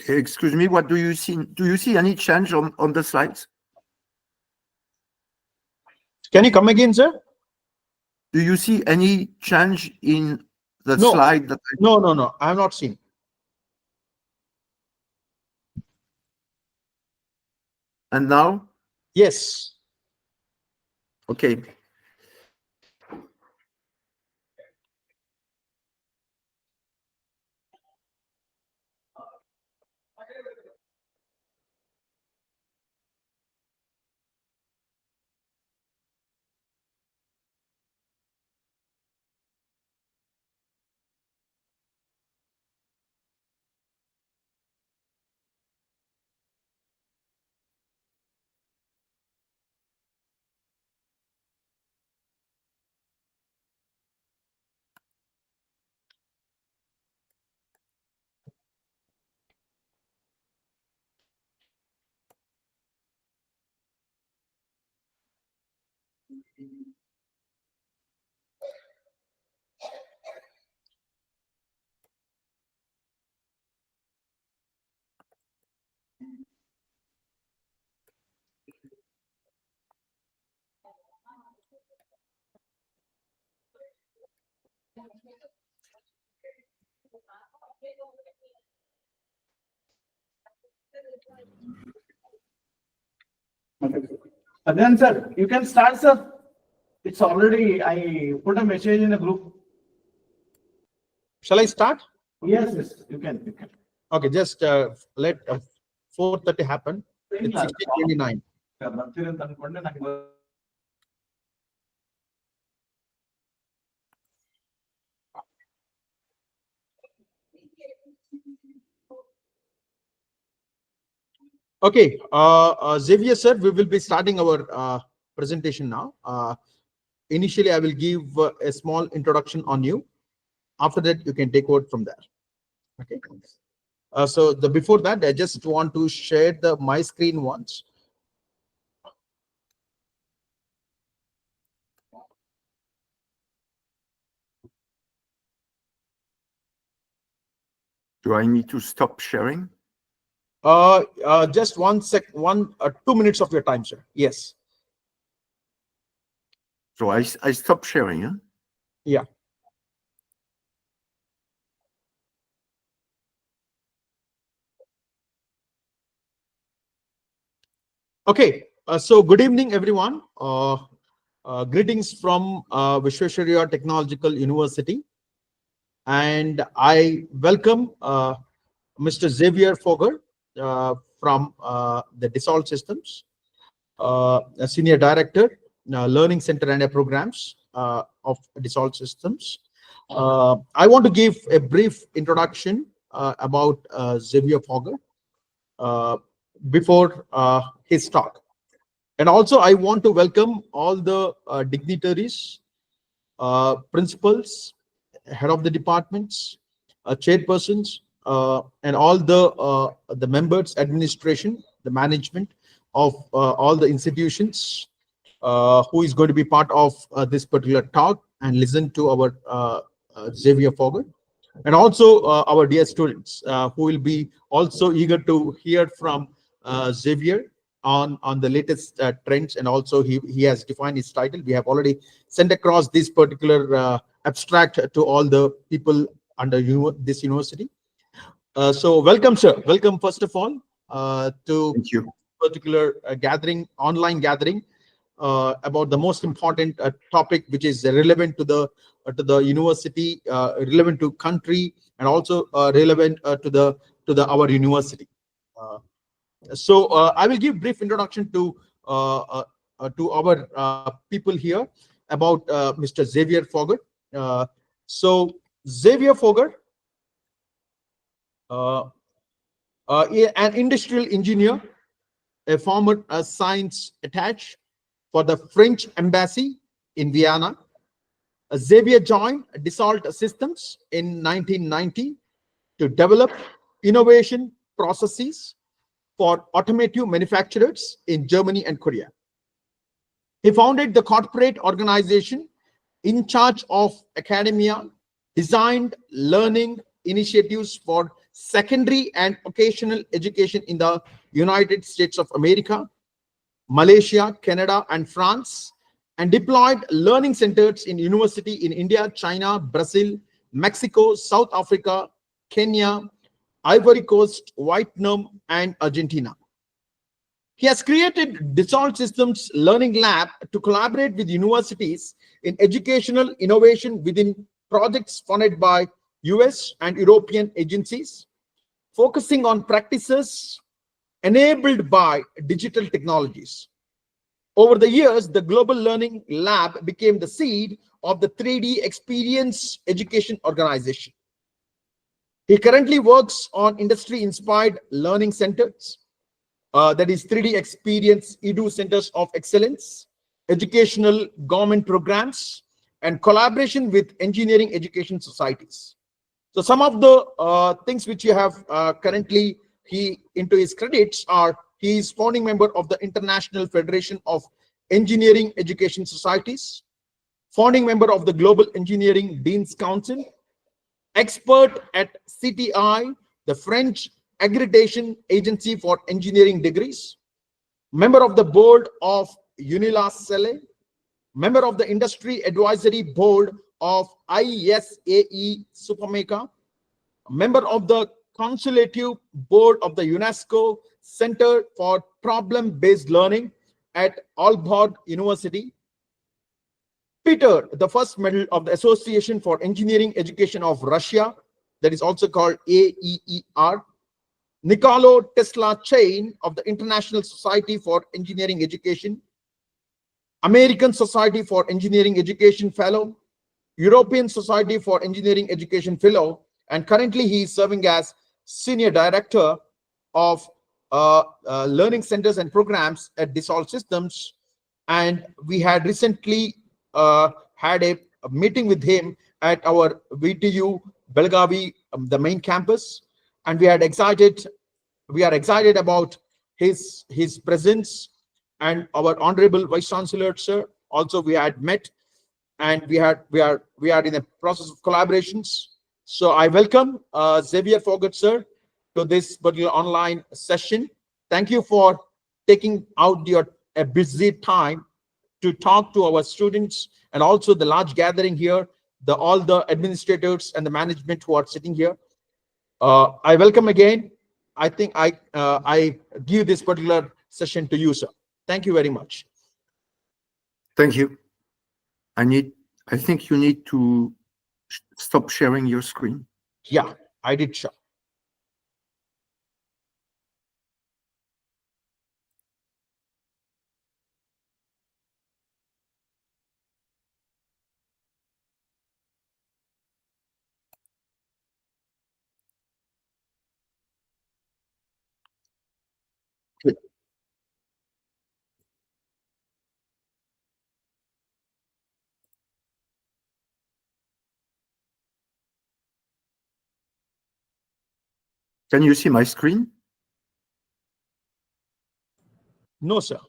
Excuse me, what do you see? Do you see any change on the slides? Can you come again, sir? Do you see any change in the No. slide? No. I have not seen. And now? Yes. Okay. Then, sir, you can start, sir. It's already, I put a message in the group. Shall I start? Yes, you can. Okay, just let 4:30 happen. It's 16:29. Okay, Xavier, sir, we will be starting our presentation now. Initially, I will give a small introduction on you. After that, you can take over from there. Okay. So before that, I just want to share my screen once. Do I need to stop sharing? Just 2 minutes of your time, sir. Yes. So I stop sharing, huh? Yeah. Okay. So good evening, everyone. Greetings from Vishweshwarya Technological University. And I welcome Mr. Xavier Fouger from the Dassault Systems, a Senior Director, Learning Center and Programs of Dassault Systems. I want to give a brief introduction about Xavier Fouger before his talk. And also, I want to welcome all the dignitaries, principals, head of the departments, chairpersons, and all the members, administration, the management of all the institutions who is going to be part of this particular talk and listen to our Xavier Fouger, and also our dear students who will be also eager to hear from Xavier on the latest trends, and also he has defined his title. We have already sent across this particular abstract to all the people under this university. So welcome, sir. Welcome, first of all, to Thank you. particular gathering, online gathering about the most important topic, which is relevant to the university, relevant to country, and also relevant to our university. So I will give brief introduction to our people here about Mr. Xavier Fouger. So Xavier Fouger, an industrial engineer, a former science attached for the French embassy in Vienna. Xavier joined Dassault Systems in 1990 to develop innovation processes for automotive manufacturers in Germany and Korea. He founded the corporate organization in charge of academia, designed learning initiatives for secondary and occasional education in the United States of America, Malaysia, Canada, and France, and deployed learning centers in university in India, China, Brazil, Mexico, South Africa, Kenya, Ivory Coast, Vietnam, and Argentina. He has created Dassault Systems Learning Lab to collaborate with universities in educational innovation within projects funded by US and European agencies, focusing on practices enabled by digital technologies. Over the years, the Global Learning Lab became the seed of the 3D Experience Education Organization. He currently works on industry-inspired learning centers, that is 3D Experience EDU Centers of Excellence, educational government programs, and collaboration with engineering education societies. So some of the things which you have currently he into his credits are: he is founding member of the International Federation of Engineering Education Societies, founding member of the Global Engineering Deans Council, expert at CTI, the French accreditation agency for engineering degrees, member of the board of Unilasele, member of the industry advisory board of ISAE Supermeca, member of the consultative board of the UNESCO Center for Problem-Based Learning at Aalborg University, Peter, the first medal of the Association for Engineering Education of Russia, that is also called AEER, Nicolo Tesla Chain of the International Society for Engineering Education, American Society for Engineering Education Fellow, European Society for Engineering Education Fellow, and currently he is serving as Senior Director of Learning Centers and Programs at Dassault Systems. And we had recently had a meeting with him at our VTU Belgavi, the main campus, and we are excited about his presence. And our honorable Vice Chancellor, sir, also we had met, and we are in a process of collaborations. So I welcome Xavier Fouger, sir, to this particular online session. Thank you for taking out your busy time to talk to our students, and also the large gathering here, all the administrators and the management who are sitting here. I welcome again. I think I give this particular session to you, sir. Thank you very much. Thank you. I think you need to stop sharing your screen. Yeah, I did, sure. Can you see my screen? No, sir.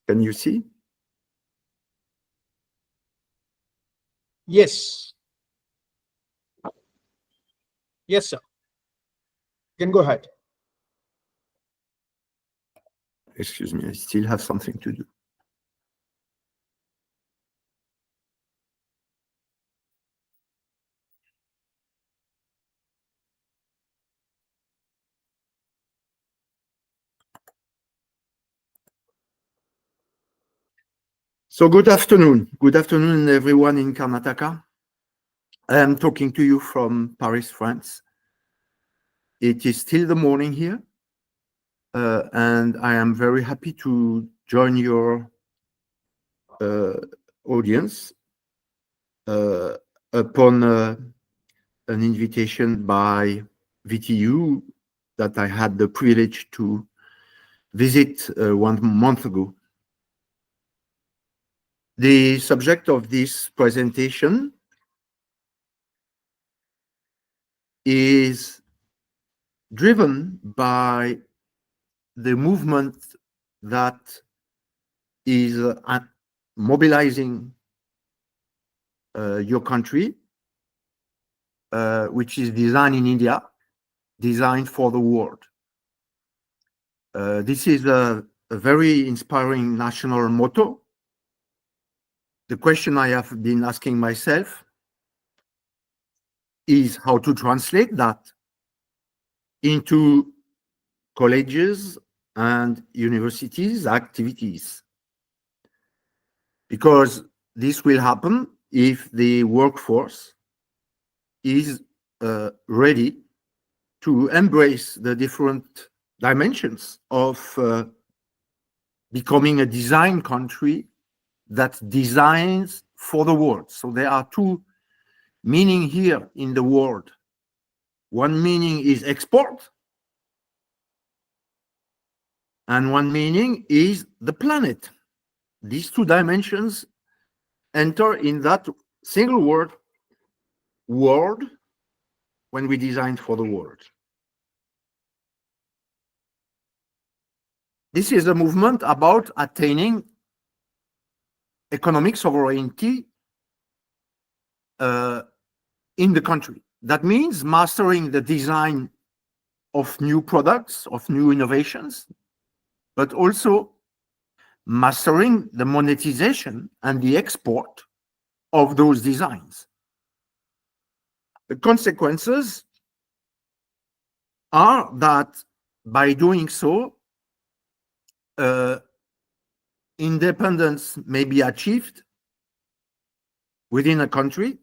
Can you see? Yes. Yes, sir. You can go ahead. Excuse me, I still have something to do. So good afternoon. Good afternoon, everyone in Karnataka. I am talking to you from Paris, France. it is still the morning here, and I am very happy to join your audience upon an invitation by VTU that I had the privilege to visit 1 month ago. The subject of this presentation is driven by the movement that is mobilizing your country, which is Design in India, designed for the world. This is a very inspiring national motto. The question I have been asking myself is how to translate that into colleges and universities activities. Because this will happen if the workforce is ready to embrace the different dimensions of becoming a design country that designs for the world. So there are two meanings here in the world. One meaning is export, and one meaning is the planet. These two dimensions enter in that single word, world, when we design for the world. This is a movement about attaining economic sovereignty in the country. That means mastering the design of new products, of new innovations, but also mastering the monetization and the export of those designs. The consequences are that by doing so, independence may be achieved within a country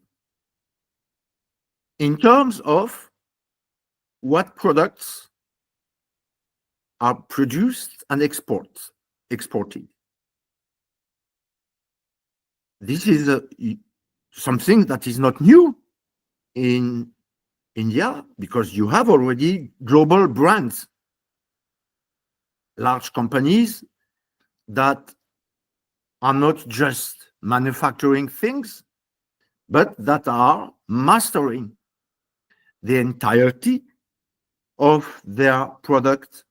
in terms of what products are produced and exported. This is something that is not new in India, because you have already global brands, large companies that are not just manufacturing things, but that are mastering the entirety of their product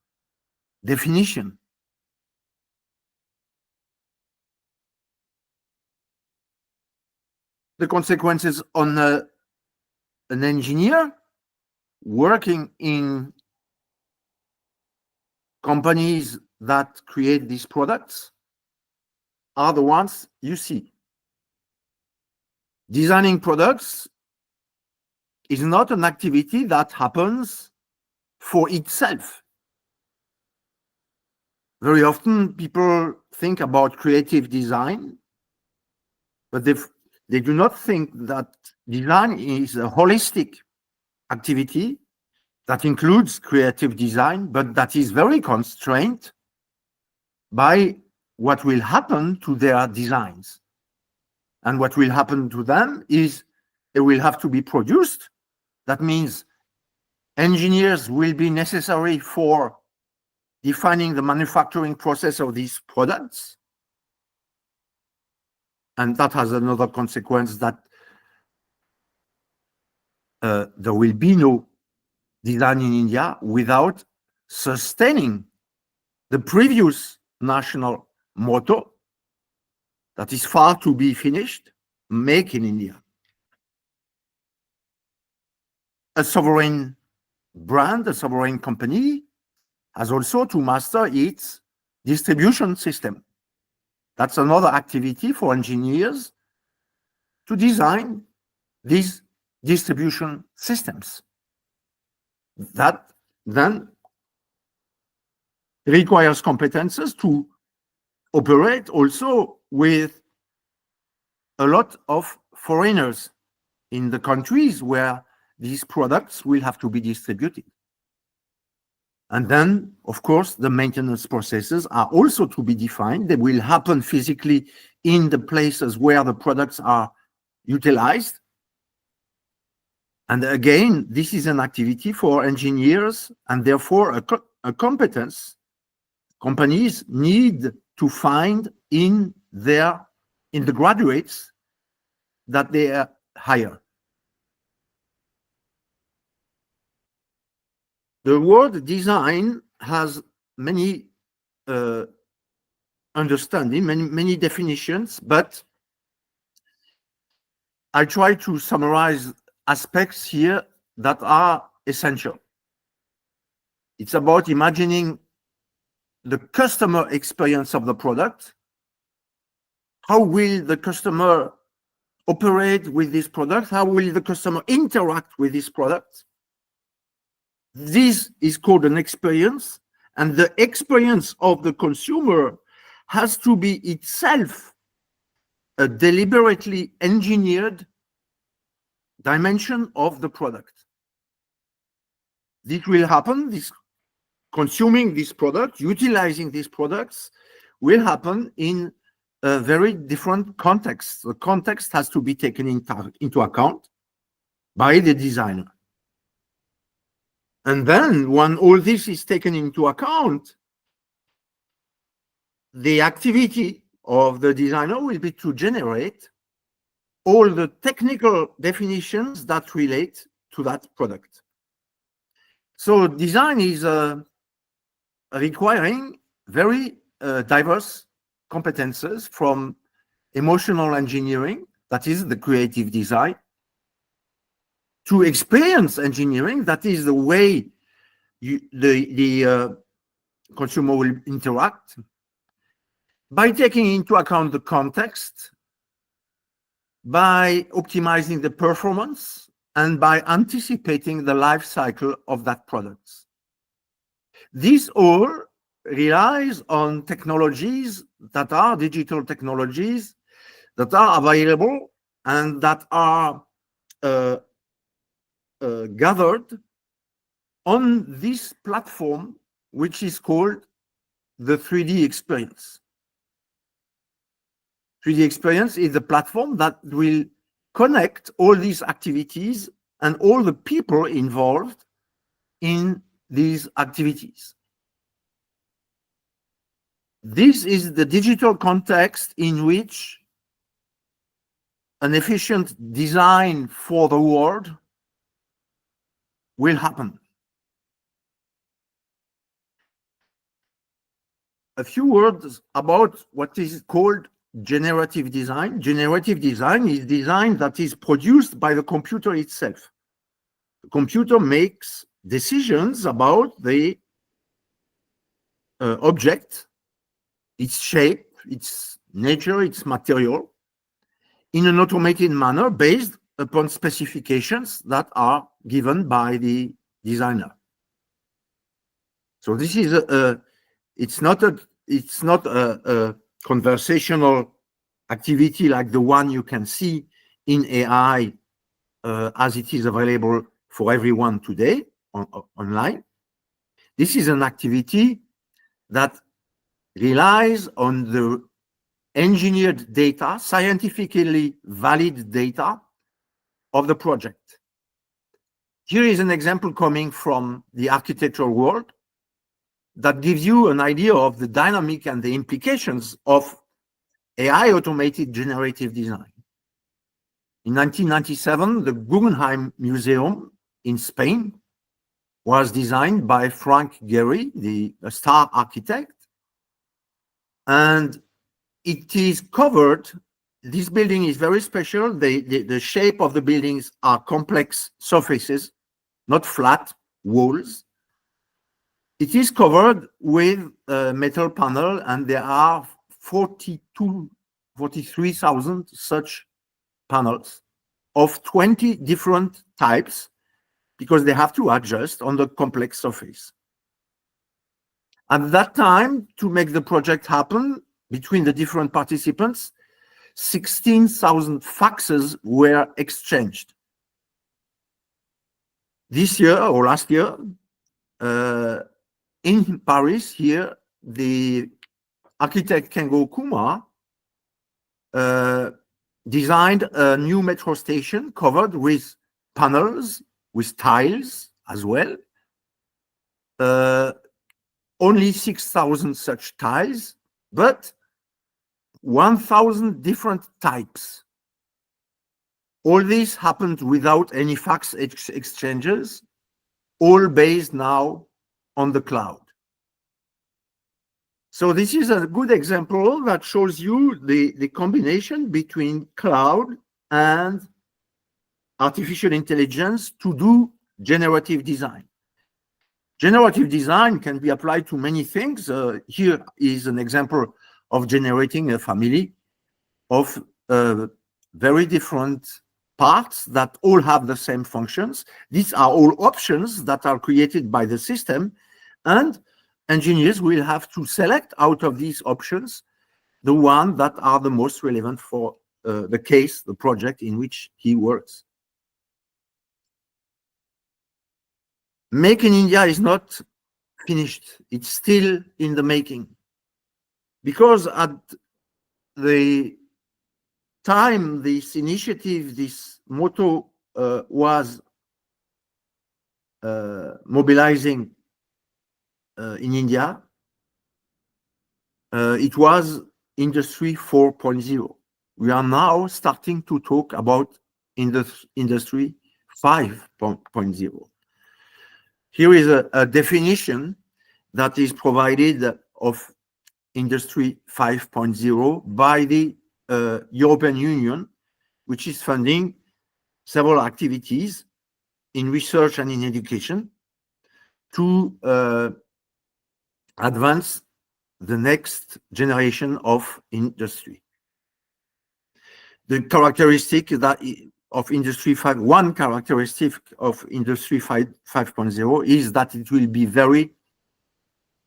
definition. The consequences on an engineer working in companies that create these products are the ones you see. Designing products is not an activity that happens for itself. Very often people think about creative design, but they do not think that design is a holistic activity that includes creative design, but that is very constrained by what will happen to their designs. And what will happen to them is they will have to be produced. That means engineers will be necessary for defining the manufacturing process of these products. And that has another consequence, that there will be no design in India without sustaining the previous national motto that is far to be finished, make in India. A sovereign brand, a sovereign company has also to master its distribution system. That's another activity for engineers, to design these distribution systems. That then requires competences to operate also with a lot of foreigners in the countries where these products will have to be distributed. And then, of course, the maintenance processes are also to be defined. They will happen physically in the places where the products are utilized. And again, this is an activity for engineers and therefore a competence companies need to find in the graduates that they hire. The word design has many understanding, many definitions, but I try to summarize aspects here that are essential. It's about imagining the customer experience of the product. How will the customer operate with this product? How will the customer interact with this product? This is called an experience, and the experience of the consumer has to be itself a deliberately engineered dimension of the product. This will happen, this consuming this product, utilizing these products will happen in a very different context. The context has to be taken into account by the designer. And then when all this is taken into account, the activity of the designer will be to generate all the technical definitions that relate to that product. So design is requiring very diverse competences, from emotional engineering, that is the creative design, to experience engineering, that is the way the consumer will interact, by taking into account the context, by optimizing the performance, and by anticipating the life cycle of that product. This all relies on technologies that are digital technologies that are available and that are gathered on this platform, which is called the 3D experience. 3D experience is the platform that will connect all these activities and all the people involved in these activities. This is the digital context in which an efficient design for the world will happen. A few words about what is called generative design. Generative design is design that is produced by the computer itself. The computer makes decisions about the object, its shape, its nature, its material, in an automated manner based upon specifications that are given by the designer. So this is it's not a conversational activity like the one you can see in AI as it is available for everyone today online. This is an activity that relies on the engineered data, scientifically valid data of the project. Here is an example coming from the architectural world that gives you an idea of the dynamic and the implications of AI automated generative design. In 1997, the Guggenheim Museum in Spain was designed by Frank Gehry, the star architect, and it is covered. This building is very special. The shape of the buildings are complex surfaces, not flat walls. It is covered with a metal panel, and there are 43,000 such panels of 20 different types, because they have to adjust on the complex surface. At that time, to make the project happen between the different participants, 16,000 faxes were exchanged. This year or last year, in Paris here, the architect Kengo Kuma designed a new metro station covered with panels, with tiles as well. Only 6,000 such tiles, but 1,000 different types. All this happened without any fax exchanges, all based now on the cloud. So this is a good example that shows you the combination between cloud and artificial intelligence to do generative design. Generative design can be applied to many things. Here is an example of generating a family of very different parts that all have the same functions. These are all options that are created by the system, and engineers will have to select out of these options the one that are the most relevant for the case, the project in which he works. Make in India is not finished. It's still in the making. Because at the time this initiative, this motto was mobilizing in India, it was Industry 4.0. We are now starting to talk about Industry 5.0. Here is a definition that is provided of Industry 5.0 by the European Union, which is funding several activities in research and in education to advance the next generation of industry. The characteristic that of Industry 5, one characteristic of Industry 5.0 is that it will be very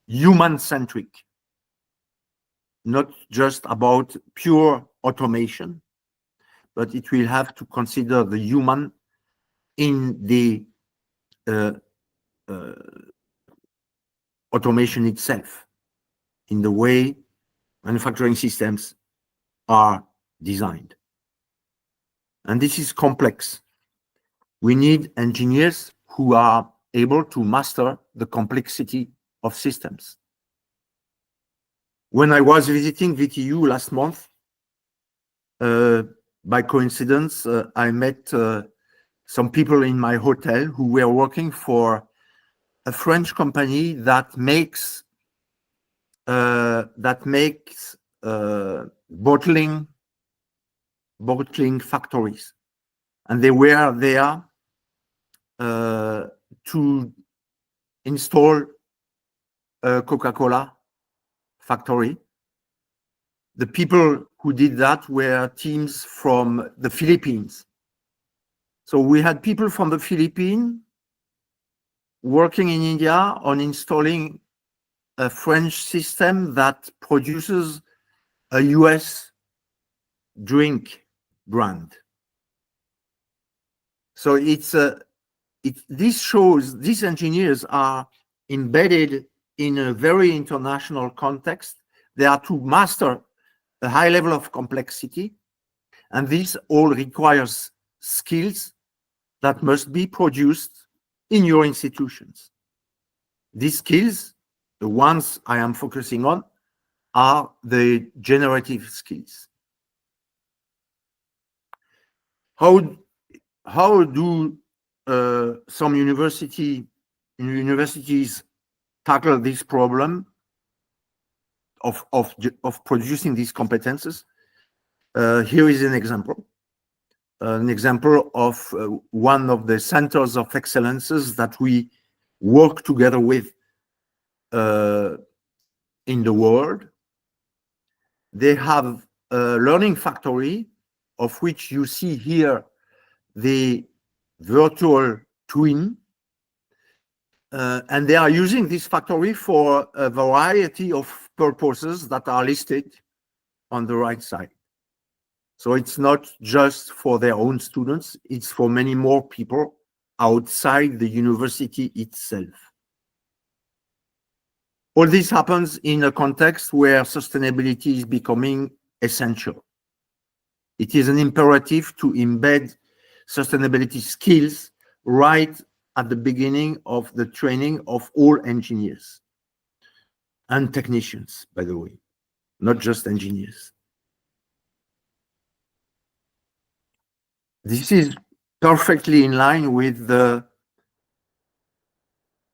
human-centric, not just about pure automation, but it will have to consider the human in the automation itself, in the way manufacturing systems are designed. And this is complex. We need engineers who are able to master the complexity of systems. When I was visiting VTU last month, by coincidence, I met some people in my hotel who were working for a French company that makes bottling factories, and they were there to install a Coca-Cola factory. The people who did that were teams from the Philippines. So we had people from the Philippines working in India on installing a French system that produces a US drink brand. So this shows these engineers are embedded in a very international context. They are to master a high level of complexity, and this all requires skills that must be produced in your institutions. These skills, the ones I am focusing on, are the generative skills. How do some universities tackle this problem of producing these competences? Here is an example of one of the centers of excellences that we work together with in the world. They have a learning factory, of which you see here the virtual twin, and they are using this factory for a variety of purposes that are listed on the right side. So it's not just for their own students, it's for many more people outside the university itself. All this happens in a context where sustainability is becoming essential. It is an imperative to embed sustainability skills right at the beginning of the training of all engineers and technicians, by the way, not just engineers. This is perfectly in line with the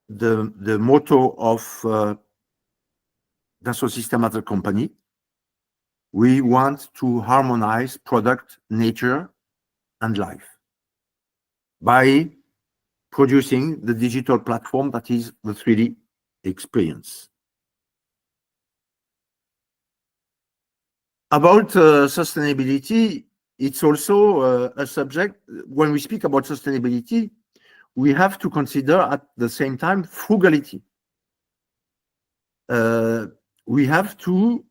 motto of Dassault Systèmes as a company. We want to harmonize product, nature, and life by producing the digital platform that is the 3D experience. About sustainability, it's also a subject. When we speak about sustainability, we have to consider at the same time frugality. We have to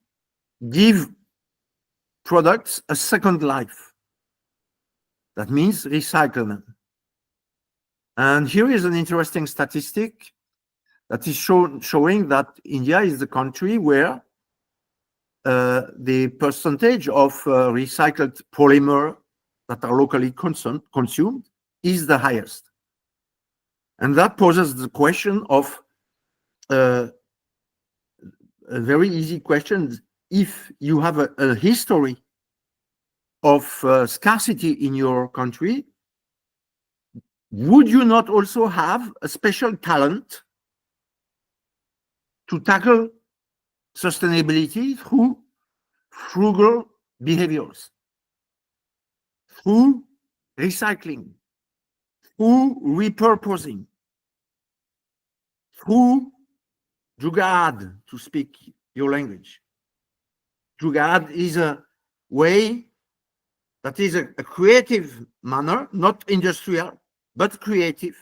give products a second life. That means recycle them. And here is an interesting statistic that is showing that India is the country where the percentage of recycled polymer that are locally consumed is the highest. And that poses the question of a very easy question. If you have a history of scarcity in your country, would you not also have a special talent to tackle sustainability through frugal behaviors, through recycling, through repurposing, through jugaad, to speak your language? Jugaad is a way that is a creative manner, not industrial, but creative,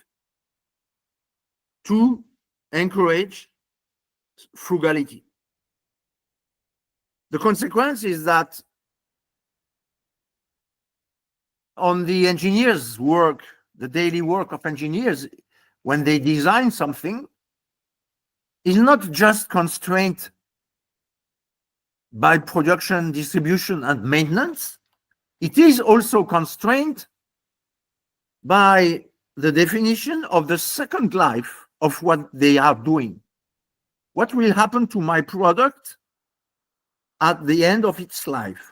to encourage frugality. The consequence is that on the engineers' work, the daily work of engineers, when they design something, is not just constrained by production, distribution, and maintenance. It is also constrained by the definition of the second life of what they are doing. What will happen to my product at the end of its life?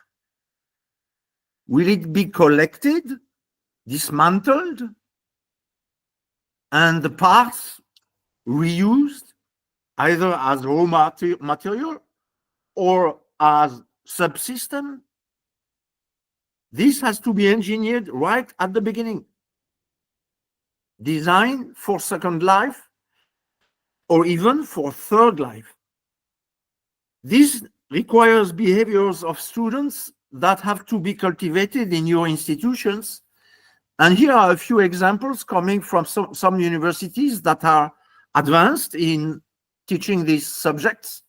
Will it be collected, dismantled, and the parts reused either as raw material or as subsystem? This has to be engineered right at the beginning. Design for second life or even for third life. This requires behaviors of students that have to be cultivated in your institutions. And here are a few examples coming from some universities that are advanced in teaching these subjects.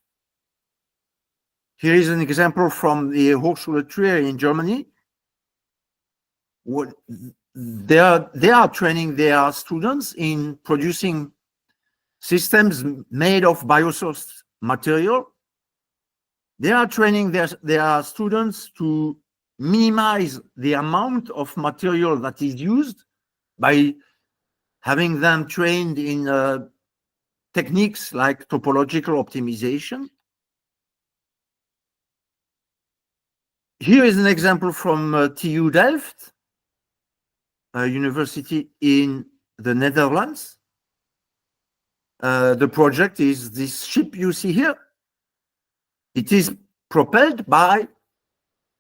Here is an example from the Hochschule Trier in Germany. They are training their students in producing systems made of biosourced material. They are training their students to minimize the amount of material that is used by having them trained in techniques like topological optimization. Here is an example from TU Delft, a university in the Netherlands. The project is this ship you see here. It is propelled by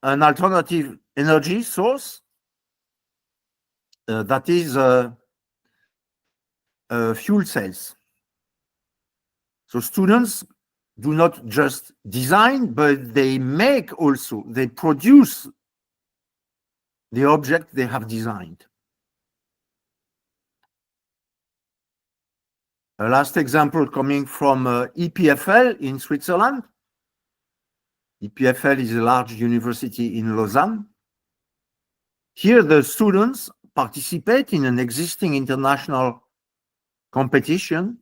an alternative energy source that is fuel cells. So students do not just design, but they make also, they produce the object they have designed. A last example coming from EPFL in Switzerland. EPFL is a large university in Lausanne. Here the students participate in an existing international competition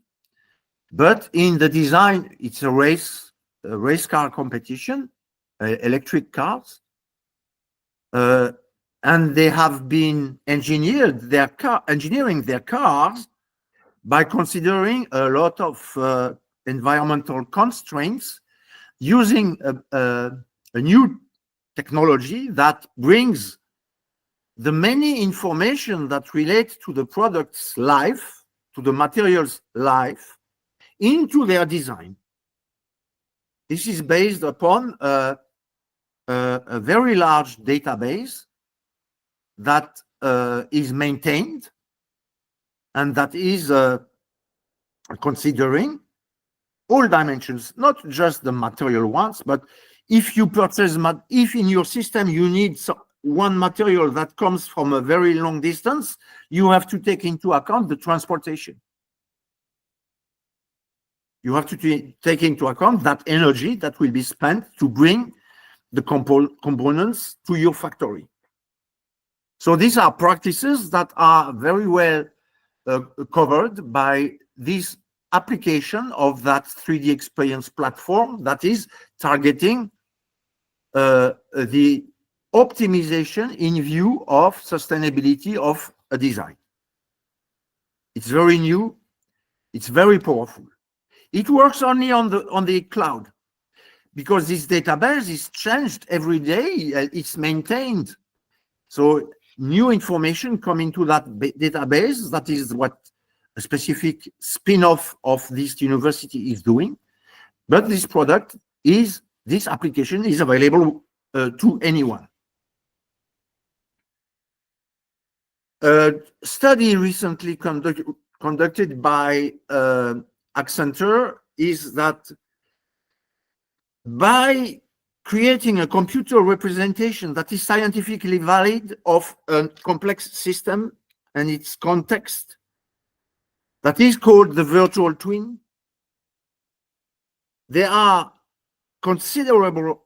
But in the design, it's a race car competition, electric cars. And they have been engineering their cars by considering a lot of environmental constraints, using a new technology that brings the many information that relate to the product's life, to the material's life, into their design. This is based upon a very large database that is maintained and that is considering all dimensions, not just the material ones, but if you purchase, if in your system you need one material that comes from a very long distance, you have to take into account the transportation. You have to take into account that energy that will be spent to bring the components to your factory. So these are practices that are very well covered by this application of that 3D experience platform that is targeting the optimization in view of sustainability of a design. It's very new. It's very powerful. It works only on the cloud because this database is changed every day. It's maintained. So new information come into that database. That is what a specific spin-off of this university is doing. But this this application is available to anyone. A study recently conducted by Accenture is that by creating a computer representation that is scientifically valid of a complex system and its context, that is called the virtual twin, there are considerable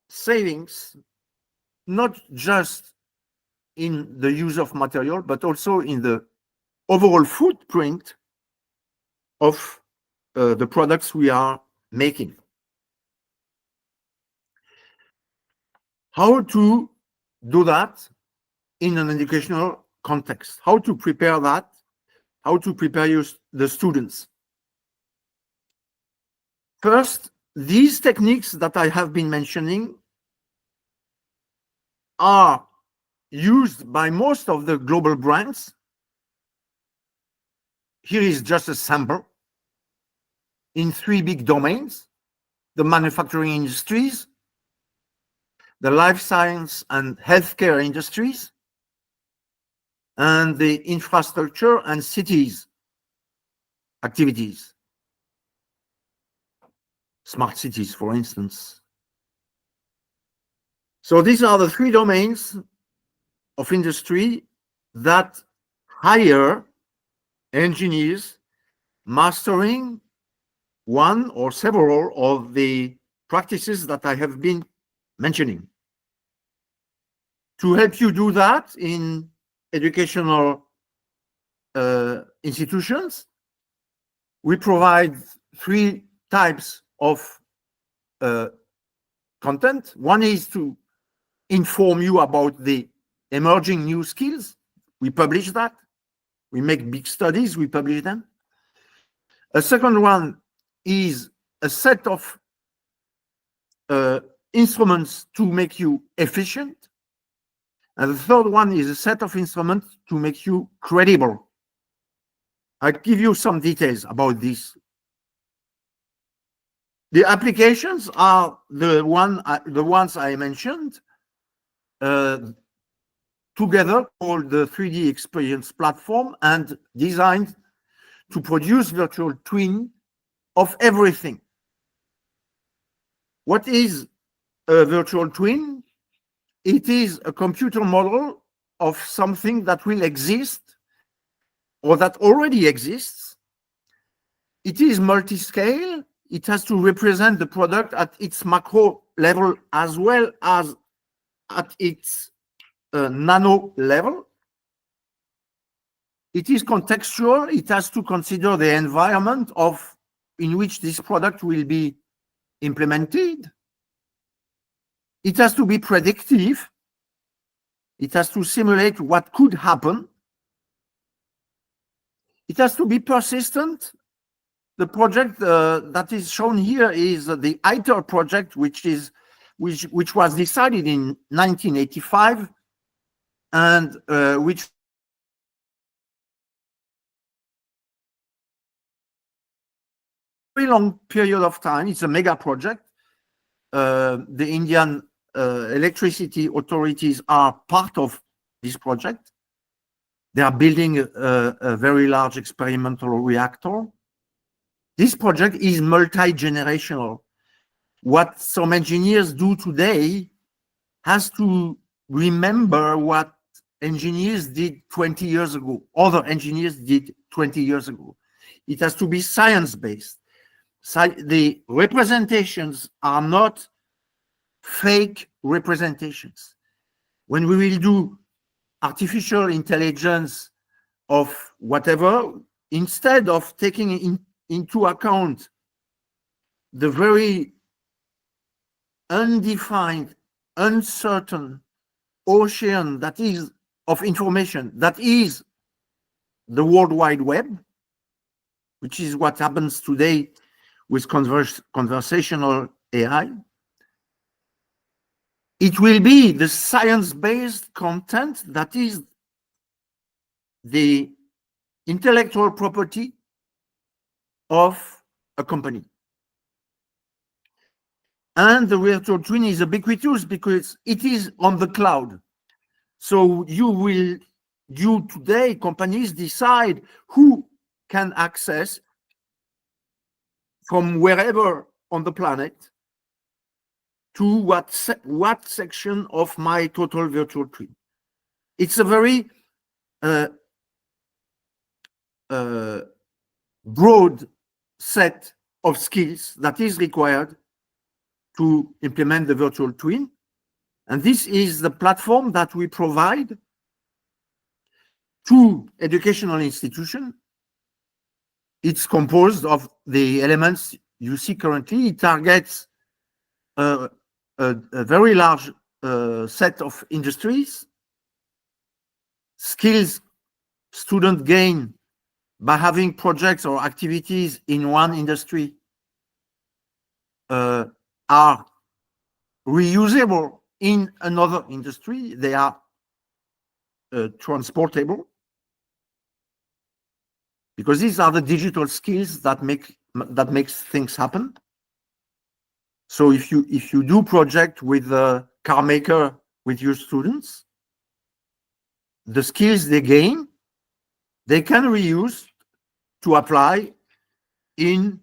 savings, not just in the use of material, but also in the overall footprint of the products we are making. How to do that in an educational context? How to prepare that? How to prepare the students? First, these techniques that I have been mentioning are used by most of the global brands. Here is just a sample in 3 big domains: the manufacturing industries, the life science and healthcare industries, and the infrastructure and cities activities. Smart cities, for instance. So these are the 3 domains of industry that hire engineers mastering one or several of the practices that I have been mentioning. To help you do that in educational institutions, we provide 3 types of content. One is to inform you about the emerging new skills. We publish that. We make big studies, we publish them. A second one is a set of instruments to make you efficient. And the third one is a set of instruments to make you credible. I'll give you some details about this. The applications are the ones I mentioned, together called the 3D experience platform, and designed to produce virtual twin of everything. What is a virtual twin? It is a computer model of something that will exist or that already exists. It is multi-scale. It has to represent the product at its macro level as well as at its nano level. It is contextual. It has to consider the environment of in which this product will be implemented. It has to be predictive. It has to simulate what could happen. It has to be persistent. The project that is shown here is the ITER project, which was decided in 1985, and which very long period of time. It's a mega project. The Indian electricity authorities are part of this project. They are building a very large experimental reactor. This project is multi-generational. What some engineers do today has to remember what engineers did 20 years ago, other engineers did 20 years ago. It has to be science-based. The representations are not fake representations. When we will do artificial intelligence of whatever, instead of taking into account the very undefined, uncertain ocean that is of information, that is the World Wide Web, which is what happens today with conversational AI, it will be the science-based content that is the intellectual property of a company. And the virtual twin is ubiquitous because it is on the cloud. So you today, companies decide who can access from wherever on the planet to what section of my total virtual twin. It's a very broad set of skills that is required to implement the virtual twin. And this is the platform that we provide to educational institutions. It's composed of the elements you see currently. It targets a very large set of industries. Skills students gain by having projects or activities in one industry are reusable in another industry. They are transportable, because these are the digital skills that makes things happen. So if you do project with a car maker with your students, the skills they gain, they can reuse to apply in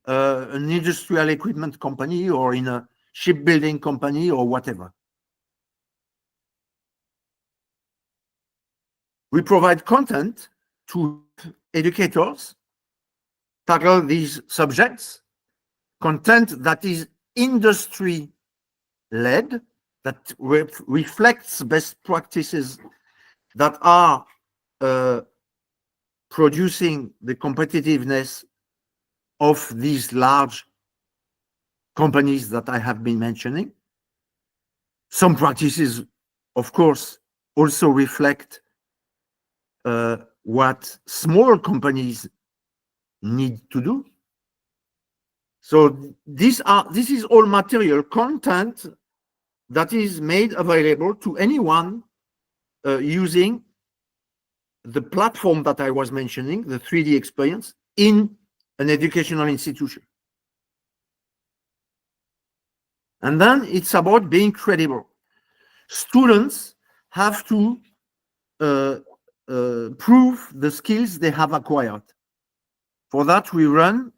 an industrial equipment company or in a shipbuilding company or whatever. We provide content to educators tackle these subjects, content that is industry-led, that reflects best practices that are producing the competitiveness of these large companies that I have been mentioning. Some practices, of course, also reflect what small companies need to do. So this is all material content that is made available to anyone using the platform that I was mentioning, the 3D experience, in an educational institution. And then it's about being credible. Students have to prove the skills they have acquired. For that, we run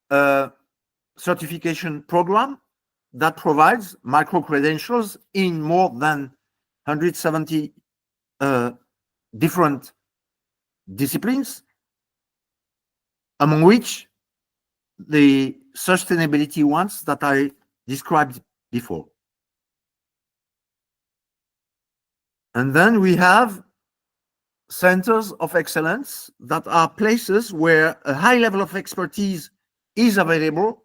a certification program that provides micro-credentials in more than 170 different disciplines, among which the sustainability ones that I described before. And then we have centers of excellence that are places where a high level of expertise is available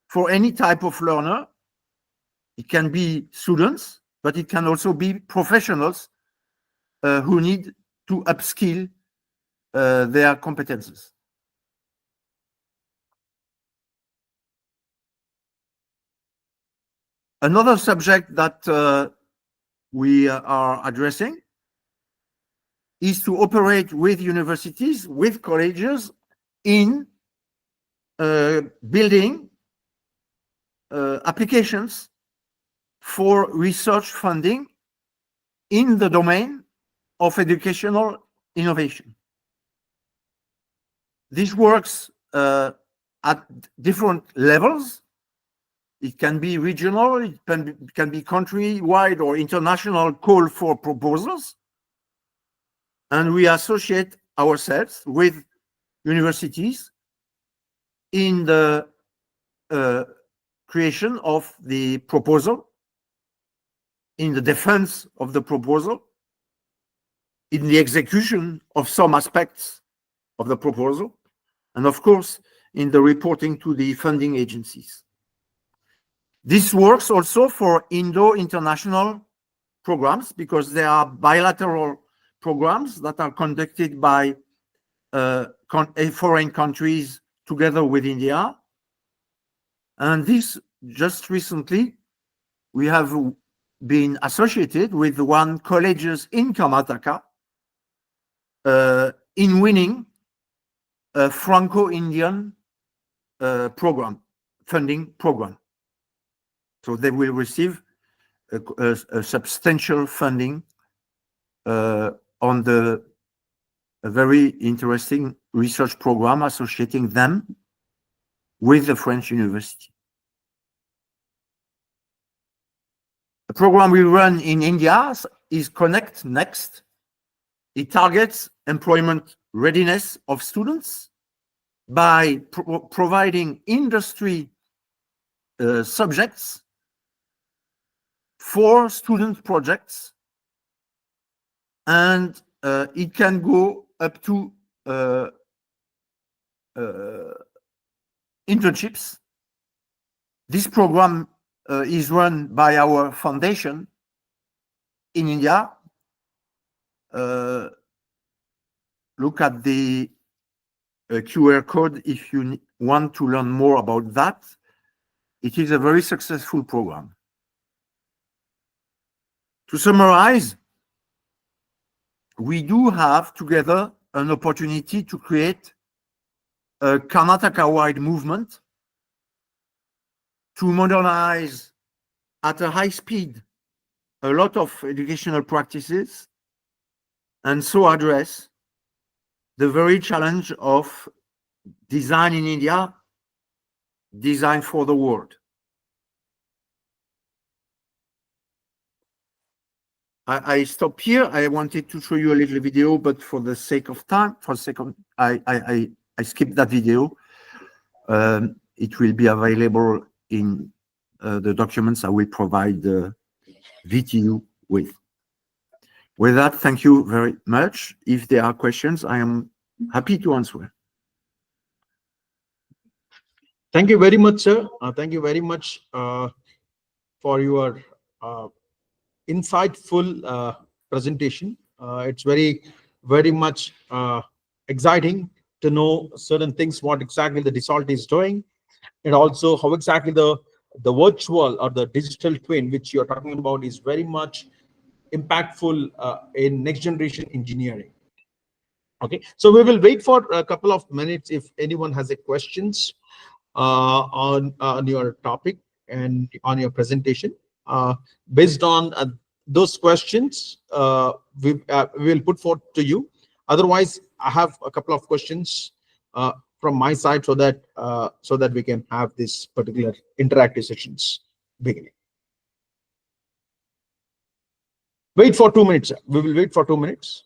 for any type of learner. It can be students, but it can also be professionals who need to upskill their competences. Another subject that we are addressing is to operate with universities, with colleges in building applications for research funding in the domain of educational innovation. This works at different levels. It can be regional, it can be country-wide or international call for proposals. And we associate ourselves with universities in the creation of the proposal, in the defense of the proposal, in the execution of some aspects of the proposal, and of course, in the reporting to the funding agencies. This works also for Indo-international programs because there are bilateral programs that are conducted by foreign countries together with India. And this just recently, we have been associated with one colleges in Karnataka in winning a Franco-Indian funding program. So they will receive a substantial funding on a very interesting research program associating them with the French university. The program we run in India is Connect Next. It targets employment readiness of students by providing industry subjects for student projects, and it can go up to internships. This program is run by our foundation in India. Look at the QR code if you want to learn more about that. It is a very successful program. To summarize, we do have together an opportunity to create a Karnataka-wide movement to modernize at a high speed a lot of educational practices and so address the very challenge of design in India, design for the world. I stop here. I wanted to show you a little video, but for the sake of time, I skipped that video. It will be available in the documents I will provide the VTU with. With that, thank you very much. If there are questions, I am happy to answer. Thank you very much, sir. Thank you very much for your insightful presentation. It's very much exciting to know certain things, what exactly the Dassault is doing, and also how exactly the virtual or the digital twin, which you're talking about, is very much impactful in next generation engineering. Okay, so we will wait for a couple of minutes if anyone has a questions on your topic and on your presentation. Based on those questions, we will put forth to you. Otherwise, I have a couple of questions from my side so that we can have this particular interactive sessions beginning. Wait for 2 minutes. We will wait for 2 minutes.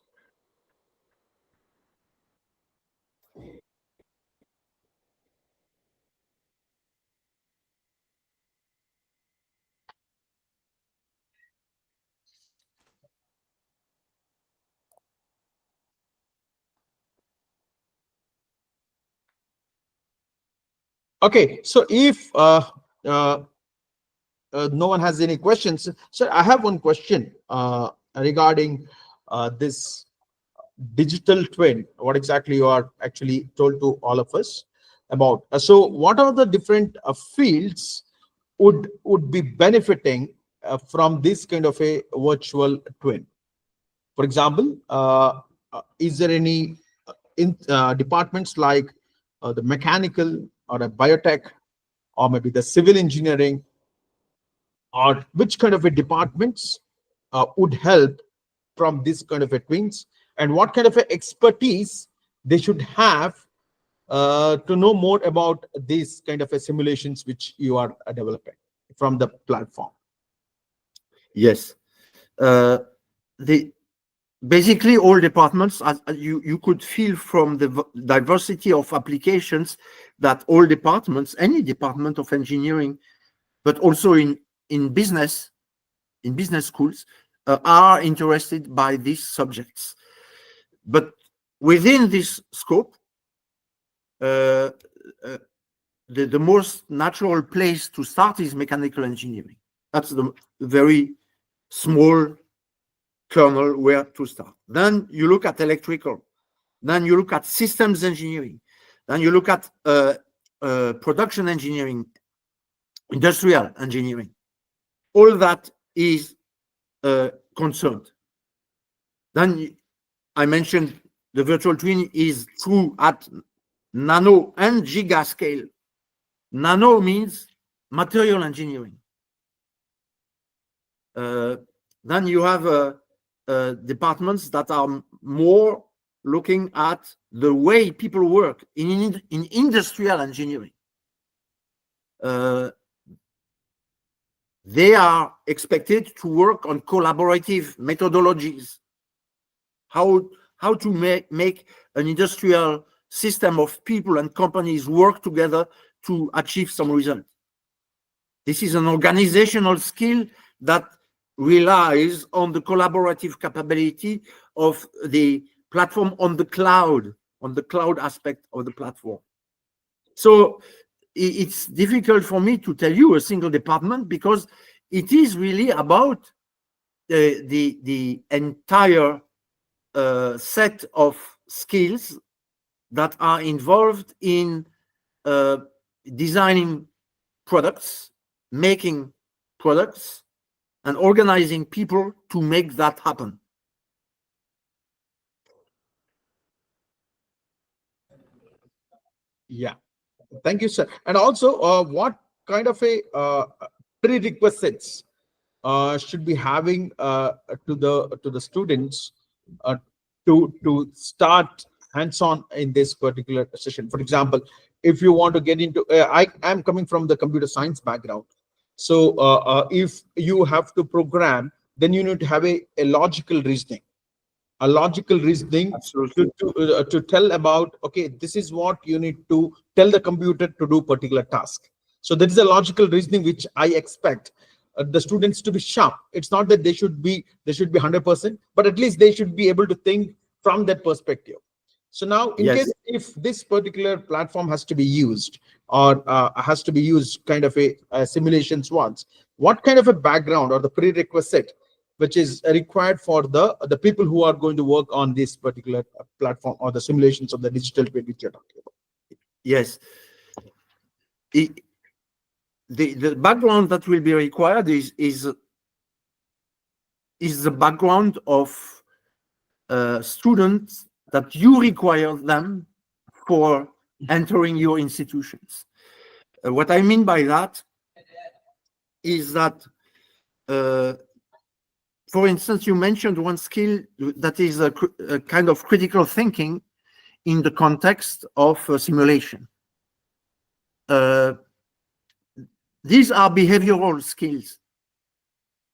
Okay, so if no one has any questions, sir, I have one question regarding this digital twin. What exactly you are actually told to all of us about? So, what are the different fields would be benefiting from this kind of a virtual twin? For example, is there any departments like the mechanical or a biotech or maybe the civil engineering, or which kind of a departments would help from this kind of a twins, and what kind of a expertise they should have to know more about these kind of a simulations which you are developing from the platform? Yes. The basically all departments, as you could feel from the diversity of applications that all departments, any department of engineering, but also in business schools, are interested by these subjects. But within this scope, the most natural place to start is mechanical engineering. That's the very small kernel where to start. Then you look at electrical. Then you look at systems engineering. Then you look at production engineering, industrial engineering. All that is concerned. Then I mentioned the virtual twin is true at nano and giga scale. Nano means material engineering. Then you have departments that are more looking at the way people work in industrial engineering. They are expected to work on collaborative methodologies. How to make an industrial system of people and companies work together to achieve some result. This is an organizational skill that relies on the collaborative capability of the platform on the cloud aspect of the platform. So it's difficult for me to tell you a single department, because it is really about the entire set of skills that are involved in designing products, making products, and organizing people to make that happen. Yeah, thank you, sir. And also, what kind of a prerequisites should be having to the students to start hands-on in this particular session? For example, if you want to get into, I am coming from the computer science background. So if you have to program, then you need to have a logical reasoning. Absolutely. To tell about, okay, this is what you need to tell the computer to do particular task. So that is a logical reasoning which I expect the students to be sharp. It's not that they should be 100%, but at least they should be able to think from that perspective. So now, in Yes. case if this particular platform has to be used, or has to be used kind of a simulations once, what kind of a background or the prerequisite which is required for the people who are going to work on this particular platform or the simulations of the digital twin which you're talking about? Yes. The background that will be required is the background of students that you require them for entering your institutions. What I mean by that is that, for instance, you mentioned one skill that is a kind of critical thinking in the context of simulation. These are behavioral skills.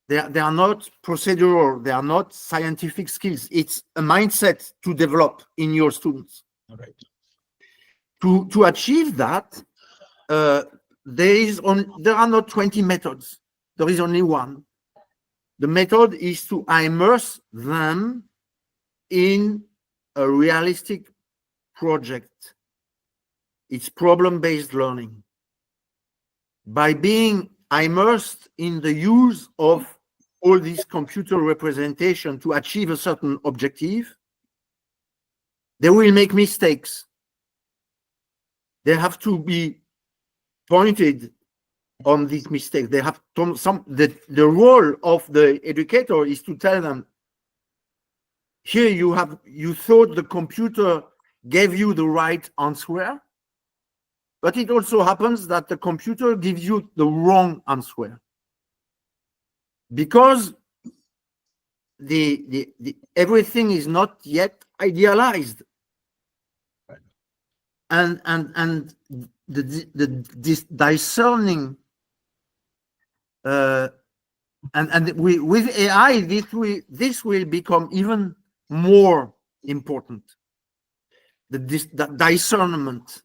They are not procedural. They are not scientific skills. It's a mindset to develop in your students. All right. To achieve that, there are not 20 methods. There is only one. The method is to immerse them in a realistic project. It's problem-based learning. by being immersed in the use of all these computer representation to achieve a certain objective, they will make mistakes. They have to be pointed on these mistakes. They have to, the role of the educator is to tell them, here you thought the computer gave you the right answer, but it also happens that the computer gives you the wrong answer, because the everything is not yet idealized, and this discerning with AI, this will become even more important. The discernment,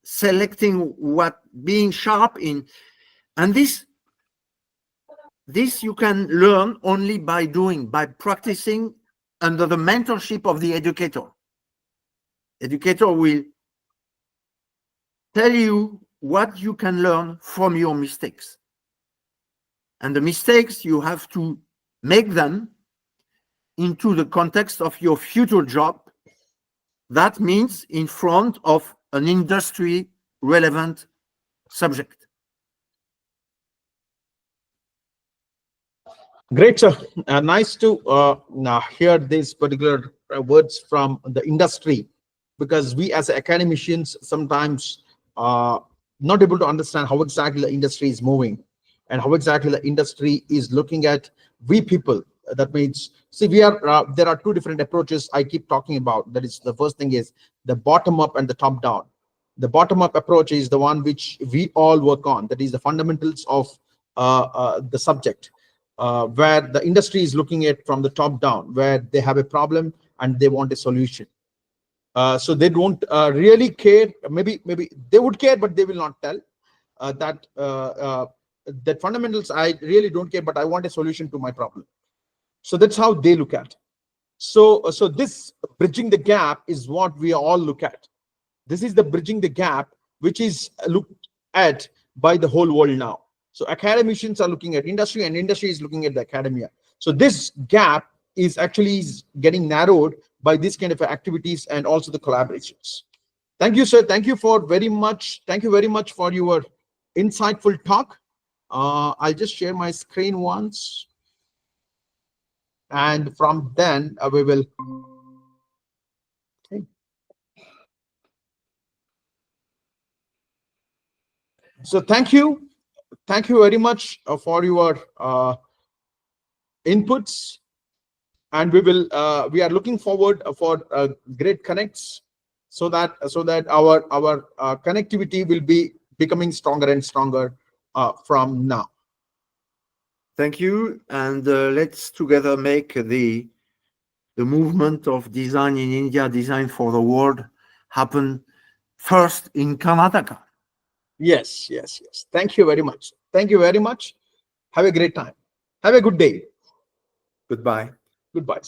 selecting what, being sharp in, and this you can learn only by doing, by practicing under the mentorship of the educator. Educator will tell you what you can learn from your mistakes. And the mistakes, you have to make them into the context of your future job. That means in front of an industry relevant subject. Great, sir. Nice to hear these particular words from the industry, because we as academicians sometimes not able to understand how exactly the industry is moving and how exactly the industry is looking at we people. That means, see, we are there are two different approaches I keep talking about. That is, the first thing is the bottom up and the top down. The bottom up approach is the one which we all work on. That is the fundamentals of the subject. Where the industry is looking at from the top down, where they have a problem and they want a solution. So they don't really care. Maybe they would care, but they will not tell that fundamentals. I really don't care, but I want a solution to my problem. So that's how they look at. So this bridging the gap is what we all look at. This is the bridging the gap, which is looked at by the whole world now. So academicians are looking at industry, and industry is looking at the academia. So this gap is actually getting narrowed by this kind of activities and also the collaborations. Thank you, sir. Thank you very much for your insightful talk. I'll just share my screen once, and from then we will. Okay. So thank you very much for your inputs, and we are looking forward for great connects, so that our connectivity will be becoming stronger and stronger from now. Thank you, and let's together make the movement of design in India, design for the world, happen first in Karnataka. Yes. Thank you very much. Have a great time. Have a good day. Goodbye. Goodbye.